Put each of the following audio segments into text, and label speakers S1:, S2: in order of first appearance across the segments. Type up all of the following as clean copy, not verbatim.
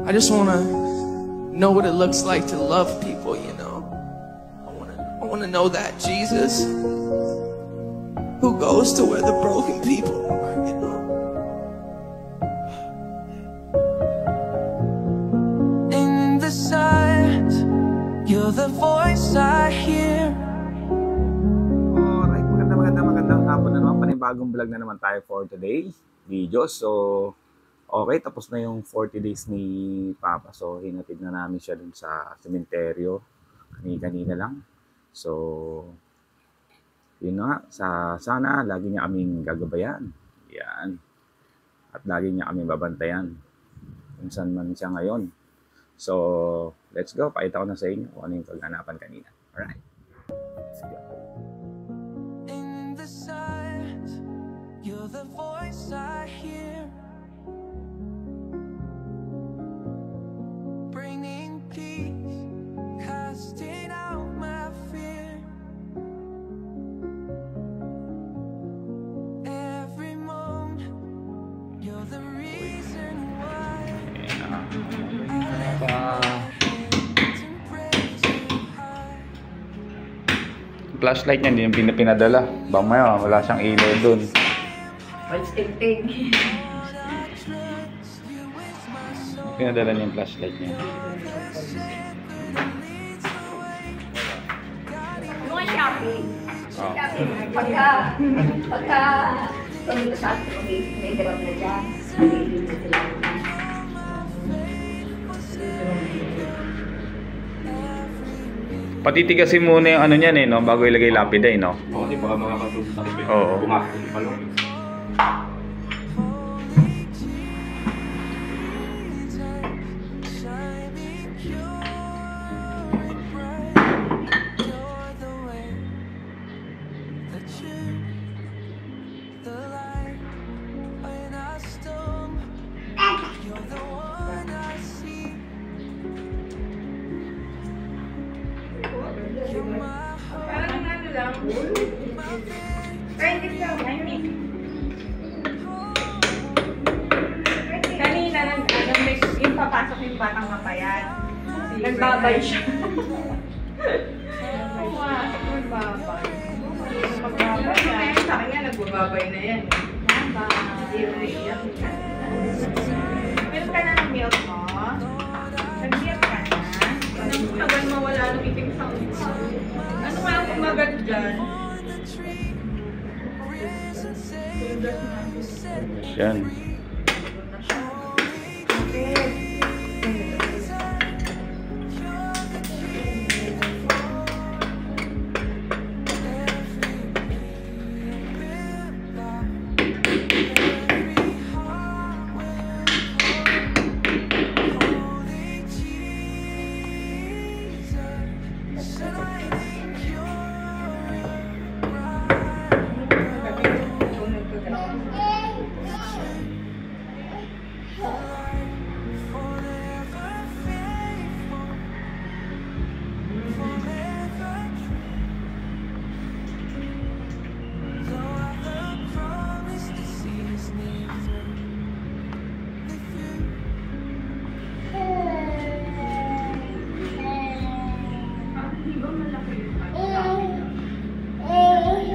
S1: I just want to know what it looks like to love people, you know. I want to know that Jesus who goes to where the broken people are, you know. In the silence, you're the voice I hear.
S2: Alright, magandang hapon na naman. Panibagong vlog na naman tayo for today video. So, okay, tapos na yung 40 days ni Papa. So, hinatid na namin siya dun sa sementeryo. Kanina lang. So, yun nga. Sana lagi niya kaming gagabayan. Yan. At lagi niya kaming babantayan. Kung saan man siya ngayon. So, let's go. Pakita ko na sa inyo kung ano yung kaganapan kanina. Alright. Let's go.
S1: In the silence, you're the voice I hear. Bringing peace, casting out my fear. Every moment, you're the reason why
S2: Flashlight niya, hindi yung pinadala. Bamaya, wala siyang ilaw dun. Pinadala niya yung flashlight niya.
S3: Mga shopping.
S2: Oh.
S3: Pagka, ito sa atin, may drop na dyan. May na sila.
S2: Patitigasin muna yung ano niyan eh, no? Bago ilagay lapida eh, no?
S4: Oo, di ba mga katulad na
S2: Oo.
S4: pumasok yung balon.
S3: Parang ano lang. Pwede lang. Kanina may papasok yung batang mapayat. Nagbabay siya. Pumasok, nagbabay. Magbabay na. Sa kanya, nagbabay na yan. Hindi mo naiyak. Meron ka na ng milk mo? Nag-milk ka na? Tagal mawala ng itim sa ulo. Ano kaya ang kumagat dyan?
S2: Yan.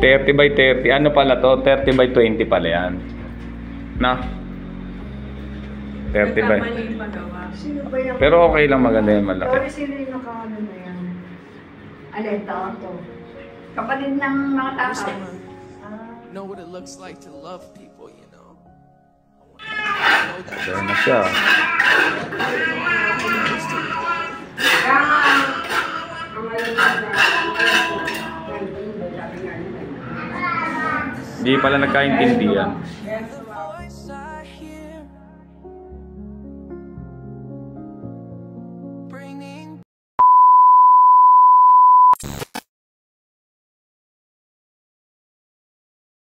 S2: $30 by $30. Ano pala to? $30 by $20 pala yan. Na? 30 by.
S3: Sino ba yung...
S2: Pero okay lang, maganda yung malaki.
S3: Sorry, sino yung nakaano na yan? Alin, taon to? Kapatid ng mga
S1: I just
S3: tao.
S1: want to know what it looks like to love people, you know. I want to know that.
S2: There na siya. Hindi pala nagkaintindihan.